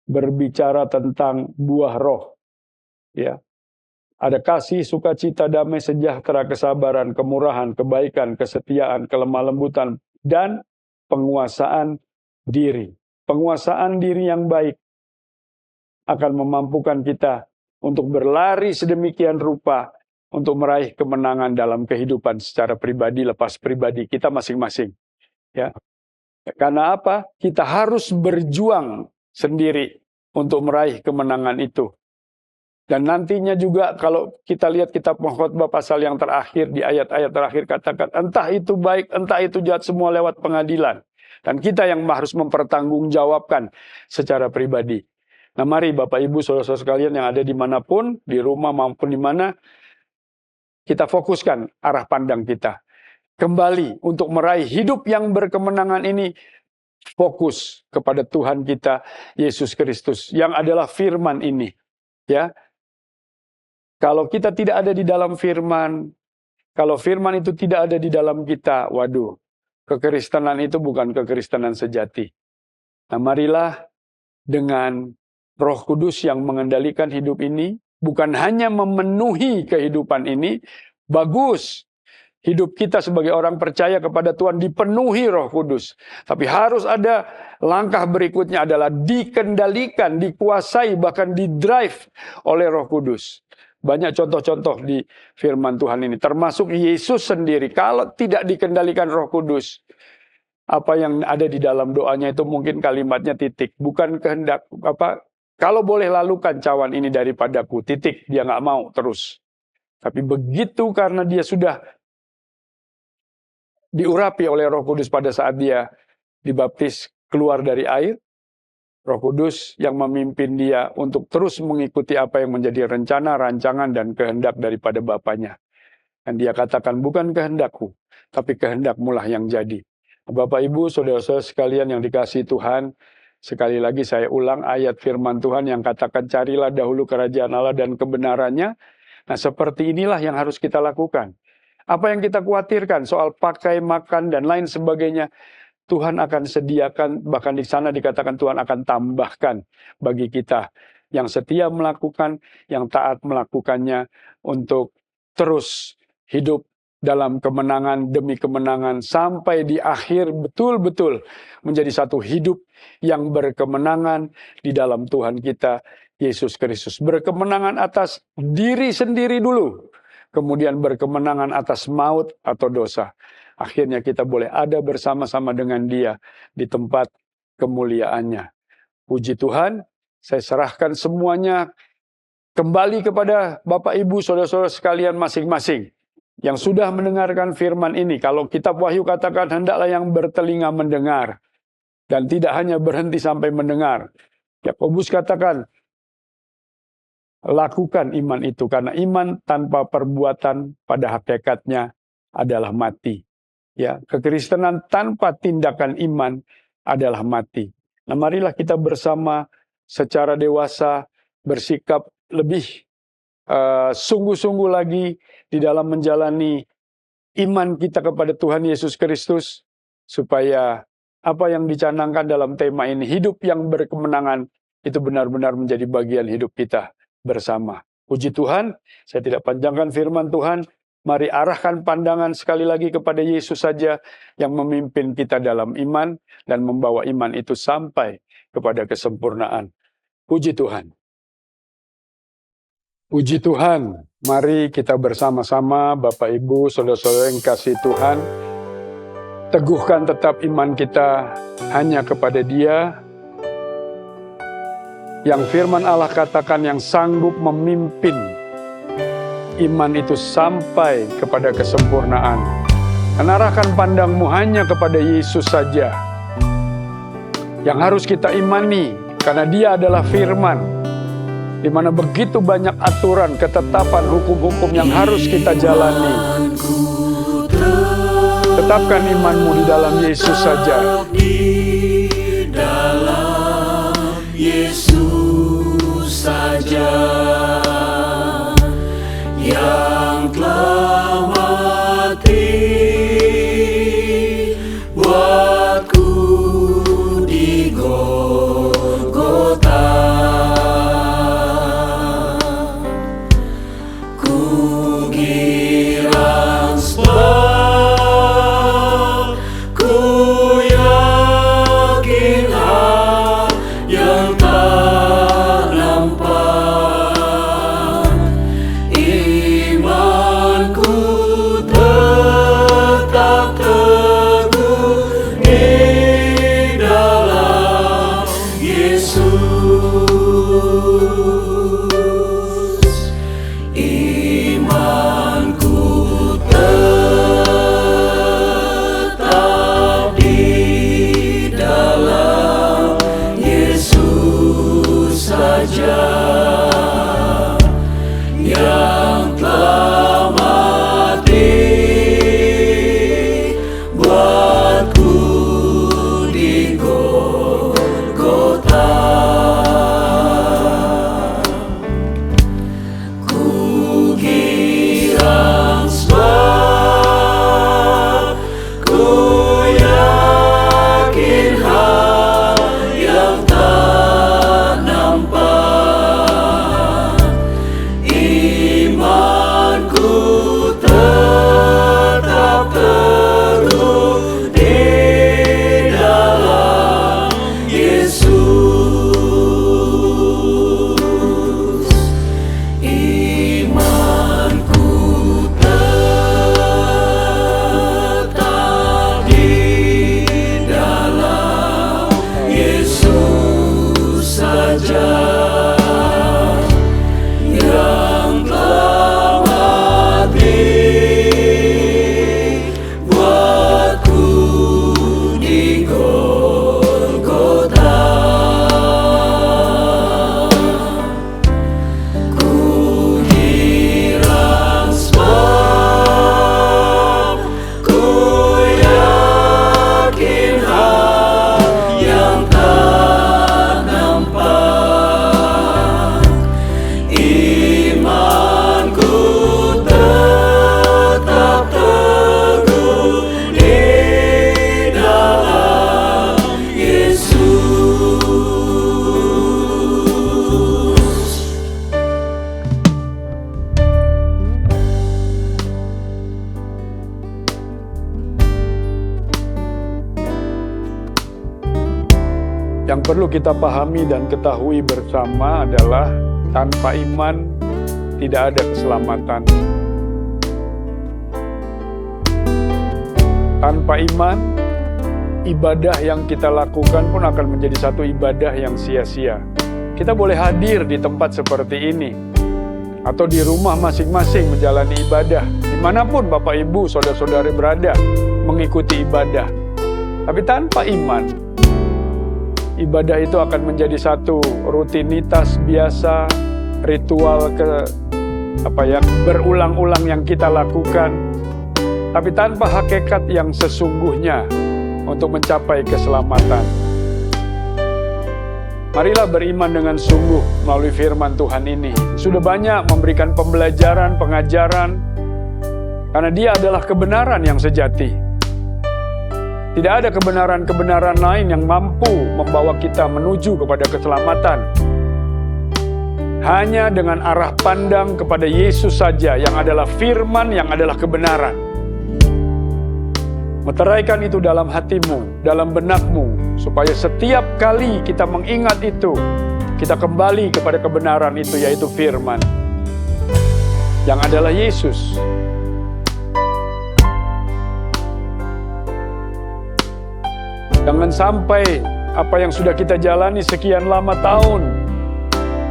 berbicara tentang buah roh. Ya. Ada kasih, sukacita, damai, sejahtera, kesabaran, kemurahan, kebaikan, kesetiaan, kelemah lembutan, dan penguasaan diri. penguasaan diri yang baik akan memampukan kita untuk berlari sedemikian rupa untuk meraih kemenangan dalam kehidupan secara pribadi, lepas pribadi kita masing-masing. Ya. Karena apa? Kita harus berjuang sendiri untuk meraih kemenangan itu. Dan nantinya juga kalau kita lihat kitab Khotbah pasal yang terakhir, di ayat-ayat terakhir katakan, entah itu baik, entah itu jahat, semua lewat pengadilan. Dan kita yang harus mempertanggungjawabkan secara pribadi. Nah mari Bapak Ibu, saudara-saudara sekalian yang ada dimanapun, di rumah maupun di mana, kita fokuskan arah pandang kita. Kembali untuk meraih hidup yang berkemenangan ini, fokus kepada Tuhan kita, Yesus Kristus, yang adalah firman ini. Ya. Kalau kita tidak ada di dalam firman, kalau firman itu tidak ada di dalam kita, waduh, kekristenan itu bukan kekristenan sejati. Nah marilah dengan Roh Kudus yang mengendalikan hidup ini, bukan hanya memenuhi kehidupan ini, bagus. Hidup kita sebagai orang percaya kepada Tuhan dipenuhi Roh Kudus. Tapi harus ada langkah berikutnya adalah dikendalikan, dikuasai, bahkan didrive oleh Roh Kudus. Banyak contoh-contoh di firman Tuhan ini, termasuk Yesus sendiri. Kalau tidak dikendalikan Roh Kudus, apa yang ada di dalam doanya itu mungkin kalimatnya titik. Bukan kehendak, kalau boleh lalukan cawan ini daripadaku, titik. Dia nggak mau terus. Tapi begitu karena dia sudah diurapi oleh Roh Kudus pada saat dia dibaptis keluar dari air, Roh Kudus yang memimpin dia untuk terus mengikuti apa yang menjadi rencana, rancangan, dan kehendak daripada Bapaknya. Dan dia katakan, bukan kehendakku, tapi kehendakmulah yang jadi. Bapak Ibu, saudara-saudara sekalian yang dikasihi Tuhan, sekali lagi saya ulang ayat firman Tuhan yang katakan, carilah dahulu kerajaan Allah dan kebenarannya. Nah seperti inilah yang harus kita lakukan. Apa yang kita khawatirkan soal pakai, makan, dan lain sebagainya, Tuhan akan sediakan, bahkan di sana dikatakan Tuhan akan tambahkan bagi kita yang setia melakukan, yang taat melakukannya untuk terus hidup dalam kemenangan demi kemenangan sampai di akhir betul-betul menjadi satu hidup yang berkemenangan di dalam Tuhan kita Yesus Kristus. Berkemenangan atas diri sendiri dulu, kemudian berkemenangan atas maut atau dosa. Akhirnya kita boleh ada bersama-sama dengan Dia di tempat kemuliaannya. Puji Tuhan, saya serahkan semuanya kembali kepada Bapak Ibu, saudara-saudara sekalian masing-masing yang sudah mendengarkan firman ini. Kalau kitab Wahyu katakan, hendaklah yang bertelinga mendengar dan tidak hanya berhenti sampai mendengar. Yakobus katakan, lakukan iman itu, karena iman tanpa perbuatan pada hakikatnya adalah mati. Ya, kekristenan tanpa tindakan iman adalah mati. Nah, marilah kita bersama secara dewasa bersikap lebih sungguh-sungguh lagi di dalam menjalani iman kita kepada Tuhan Yesus Kristus, supaya apa yang dicanangkan dalam tema ini, hidup yang berkemenangan, itu benar-benar menjadi bagian hidup kita bersama. Puji Tuhan, saya tidak panjangkan firman Tuhan. Mari arahkan pandangan sekali lagi kepada Yesus saja yang memimpin kita dalam iman dan membawa iman itu sampai kepada kesempurnaan. Puji Tuhan. Puji Tuhan. Mari kita bersama-sama Bapak Ibu, saudara-saudara yang kasih Tuhan, teguhkan tetap iman kita hanya kepada Dia yang firman Allah katakan yang sanggup memimpin iman itu sampai kepada kesempurnaan. Dan arahkan pandangmu hanya kepada Yesus saja yang harus kita imani, karena Dia adalah firman, di mana begitu banyak aturan, ketetapan, hukum-hukum yang harus kita jalani. Tetapkan imanmu di dalam Yesus saja. Di dalam Yesus saja, yang telah mati buatku di Golgota. Ku girang sebab ku yakin Yang perlu kita pahami dan ketahui bersama adalah tanpa iman tidak ada keselamatan. Tanpa iman, ibadah yang kita lakukan pun akan menjadi satu ibadah yang sia-sia. Kita boleh hadir di tempat seperti ini, atau di rumah masing-masing menjalani ibadah, dimanapun Bapak Ibu, saudara-saudari berada, mengikuti ibadah. Tapi tanpa iman, ibadah itu akan menjadi satu rutinitas biasa, ritual berulang-ulang yang kita lakukan, tapi tanpa hakikat yang sesungguhnya untuk mencapai keselamatan. Marilah beriman dengan sungguh melalui firman Tuhan ini. Sudah banyak memberikan pembelajaran, pengajaran, karena Dia adalah kebenaran yang sejati. Tidak ada kebenaran-kebenaran lain yang mampu membawa kita menuju kepada keselamatan. Hanya dengan arah pandang kepada Yesus saja yang adalah firman, yang adalah kebenaran. Meteraikan itu dalam hatimu, dalam benakmu, supaya setiap kali kita mengingat itu, kita kembali kepada kebenaran itu, yaitu firman, yang adalah Yesus. Jangan sampai apa yang sudah kita jalani sekian lama tahun,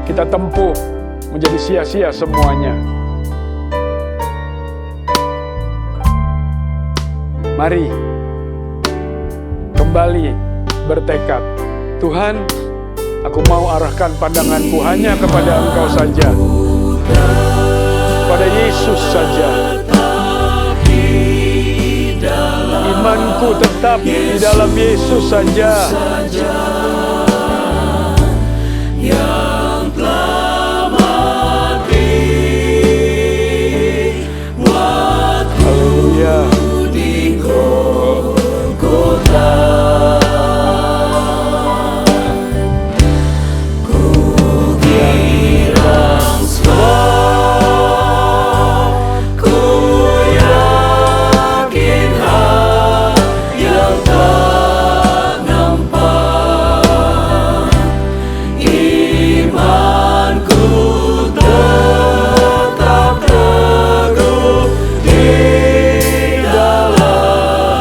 kita tempuh menjadi sia-sia semuanya. Mari kembali bertekad, Tuhan, aku mau arahkan pandanganku hanya kepada Engkau saja, kepada Yesus saja. Imanku tetap di dalam Yesus saja. Yang telah mati buatku. Haleluya. Di Golgota. Ku girang sebab ku yakin hal yang tak nampak. Imanku tetap teguh di dalam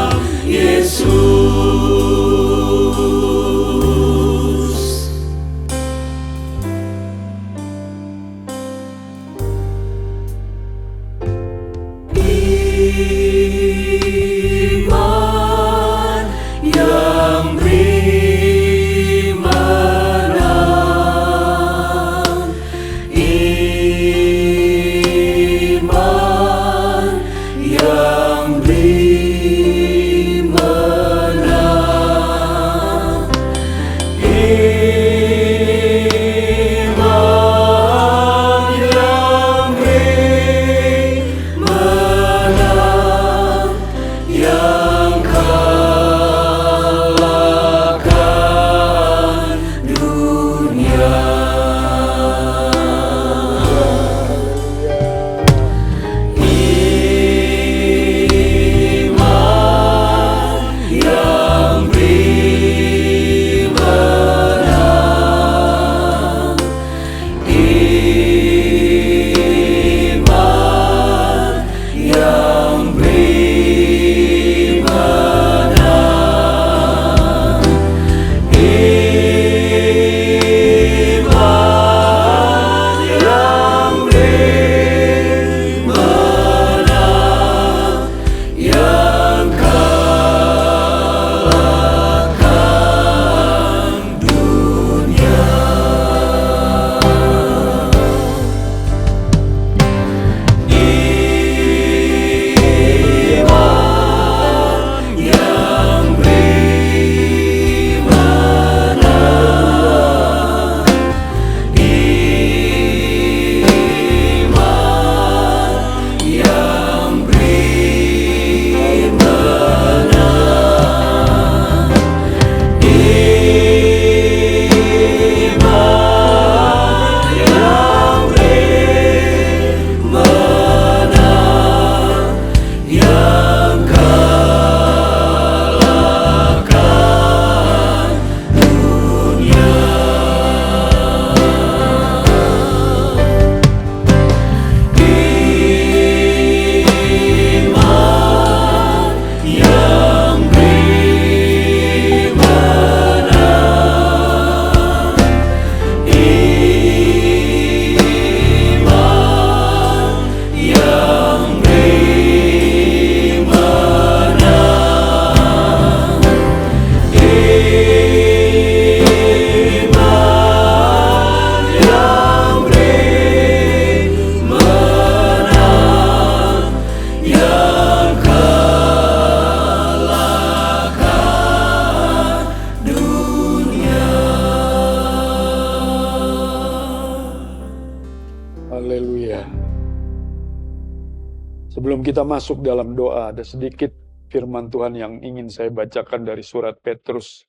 kita masuk dalam doa, ada sedikit firman Tuhan yang ingin saya bacakan dari surat Petrus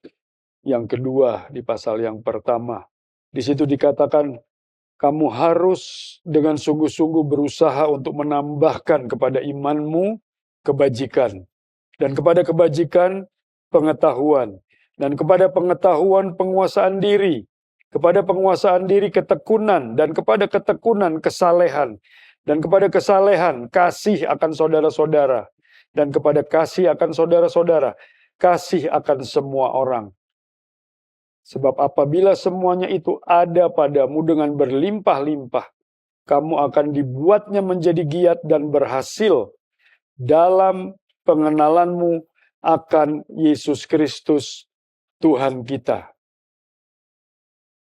yang kedua di pasal yang pertama. Di situ dikatakan, kamu harus dengan sungguh-sungguh berusaha untuk menambahkan kepada imanmu kebajikan, dan kepada kebajikan pengetahuan, dan kepada pengetahuan penguasaan diri, kepada penguasaan diri ketekunan, dan kepada ketekunan kesalehan, dan kepada kesalehan kasih akan saudara-saudara, dan kepada kasih akan saudara-saudara kasih akan semua orang. Sebab apabila semuanya itu ada padamu dengan berlimpah-limpah, kamu akan dibuatnya menjadi giat dan berhasil dalam pengenalanmu akan Yesus Kristus Tuhan kita.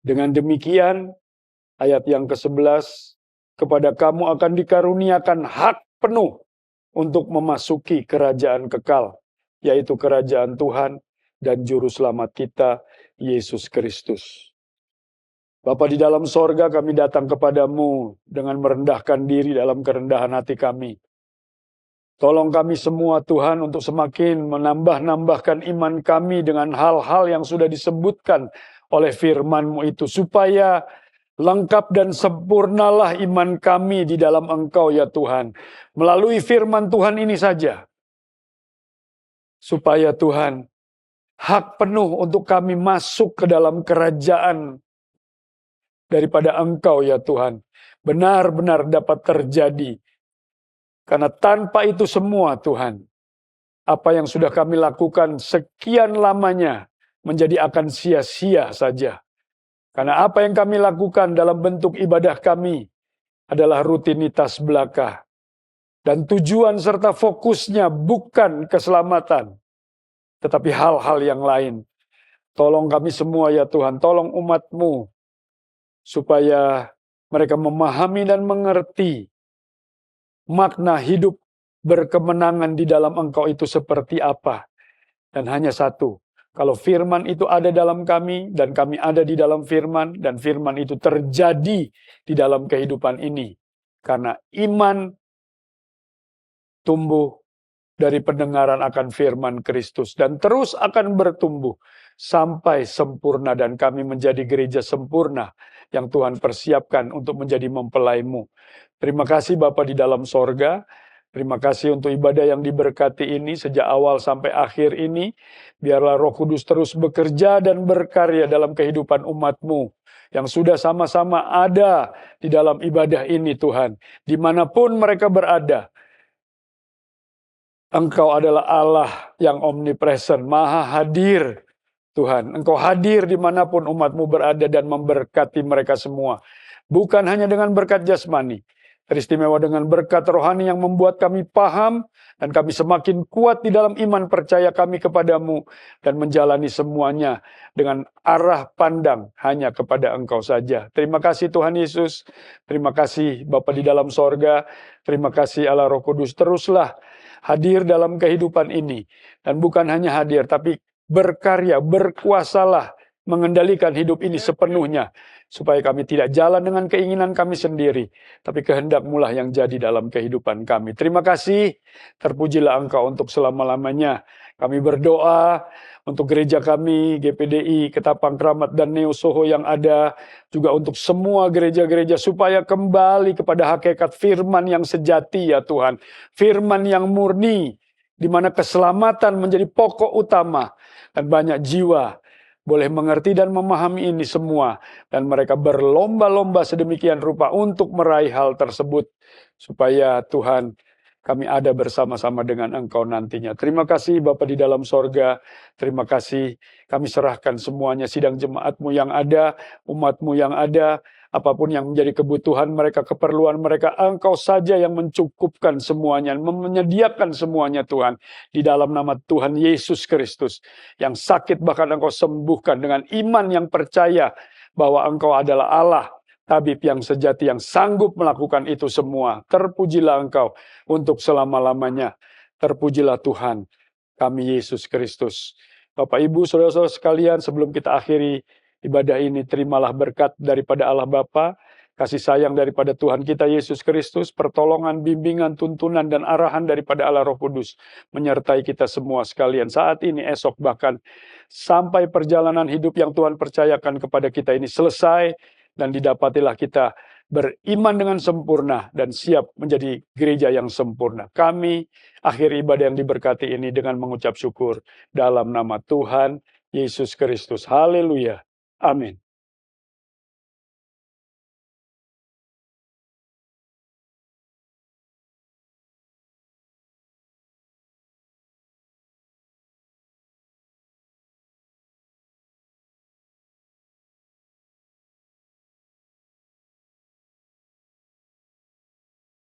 Dengan demikian, ayat yang ke-11, kepada kamu akan dikaruniakan hak penuh untuk memasuki kerajaan kekal, yaitu kerajaan Tuhan dan Juru Selamat kita, Yesus Kristus. Bapa di dalam sorga, kami datang kepadamu dengan merendahkan diri dalam kerendahan hati kami. Tolong kami semua Tuhan untuk semakin menambah-nambahkan iman kami dengan hal-hal yang sudah disebutkan oleh firman-Mu itu, supaya lengkap dan sempurnalah iman kami di dalam Engkau ya Tuhan. Melalui firman Tuhan ini saja, supaya Tuhan, hak penuh untuk kami masuk ke dalam kerajaan daripada Engkau ya Tuhan, benar-benar dapat terjadi. Karena tanpa itu semua Tuhan, apa yang sudah kami lakukan sekian lamanya menjadi akan sia-sia saja. Karena apa yang kami lakukan dalam bentuk ibadah kami adalah rutinitas belaka. Dan tujuan serta fokusnya bukan keselamatan, tetapi hal-hal yang lain. Tolong kami semua ya Tuhan, tolong umat-Mu, supaya mereka memahami dan mengerti makna hidup berkemenangan di dalam Engkau itu seperti apa. Dan hanya satu, kalau firman itu ada dalam kami, dan kami ada di dalam firman, dan firman itu terjadi di dalam kehidupan ini. Karena iman tumbuh dari pendengaran akan firman Kristus, dan terus akan bertumbuh sampai sempurna, dan kami menjadi gereja sempurna yang Tuhan persiapkan untuk menjadi mempelai-Mu. Terima kasih Bapa di dalam sorga. Terima kasih untuk ibadah yang diberkati ini sejak awal sampai akhir ini. Biarlah Roh Kudus terus bekerja dan berkarya dalam kehidupan umat-Mu yang sudah sama-sama ada di dalam ibadah ini Tuhan. Dimanapun mereka berada, Engkau adalah Allah yang omnipresent, maha hadir Tuhan. Engkau hadir dimanapun umat-Mu berada dan memberkati mereka semua. Bukan hanya dengan berkat jasmani, teristimewa dengan berkat rohani yang membuat kami paham dan kami semakin kuat di dalam iman percaya kami kepadamu dan menjalani semuanya dengan arah pandang hanya kepada Engkau saja. Terima kasih Tuhan Yesus, terima kasih Bapa di dalam sorga, terima kasih Allah Roh Kudus, teruslah hadir dalam kehidupan ini. Dan bukan hanya hadir, tapi berkarya, berkuasalah mengendalikan hidup ini sepenuhnya, supaya kami tidak jalan dengan keinginan kami sendiri, tapi kehendak-Mu lah yang jadi dalam kehidupan kami. Terima kasih, terpujilah Engkau untuk selama-lamanya. Kami berdoa untuk gereja kami, GPDI, Ketapang Kramat dan Neo Soho yang ada, juga untuk semua gereja-gereja, supaya kembali kepada hakikat firman yang sejati ya Tuhan, firman yang murni, di mana keselamatan menjadi pokok utama, dan banyak jiwa boleh mengerti dan memahami ini semua, dan mereka berlomba-lomba sedemikian rupa untuk meraih hal tersebut, supaya Tuhan, kami ada bersama-sama dengan Engkau nantinya. Terima kasih Bapa di dalam sorga, terima kasih, kami serahkan semuanya sidang jemaat-Mu yang ada, umat-Mu yang ada, apapun yang menjadi kebutuhan mereka, keperluan mereka, Engkau saja yang mencukupkan semuanya, menyediakan semuanya Tuhan. Di dalam nama Tuhan Yesus Kristus, yang sakit bahkan Engkau sembuhkan dengan iman yang percaya bahwa Engkau adalah Allah, tabib yang sejati yang sanggup melakukan itu semua. Terpujilah Engkau untuk selama-lamanya. Terpujilah Tuhan kami Yesus Kristus. Bapak Ibu, saudara-saudara sekalian, sebelum kita akhiri ibadah ini, terimalah berkat daripada Allah Bapa, kasih sayang daripada Tuhan kita Yesus Kristus, pertolongan, bimbingan, tuntunan, dan arahan daripada Allah Roh Kudus menyertai kita semua sekalian saat ini, esok, bahkan sampai perjalanan hidup yang Tuhan percayakan kepada kita ini selesai, dan didapatilah kita beriman dengan sempurna dan siap menjadi gereja yang sempurna. Kami akhir ibadah yang diberkati ini dengan mengucap syukur dalam nama Tuhan Yesus Kristus. Haleluya. Amin.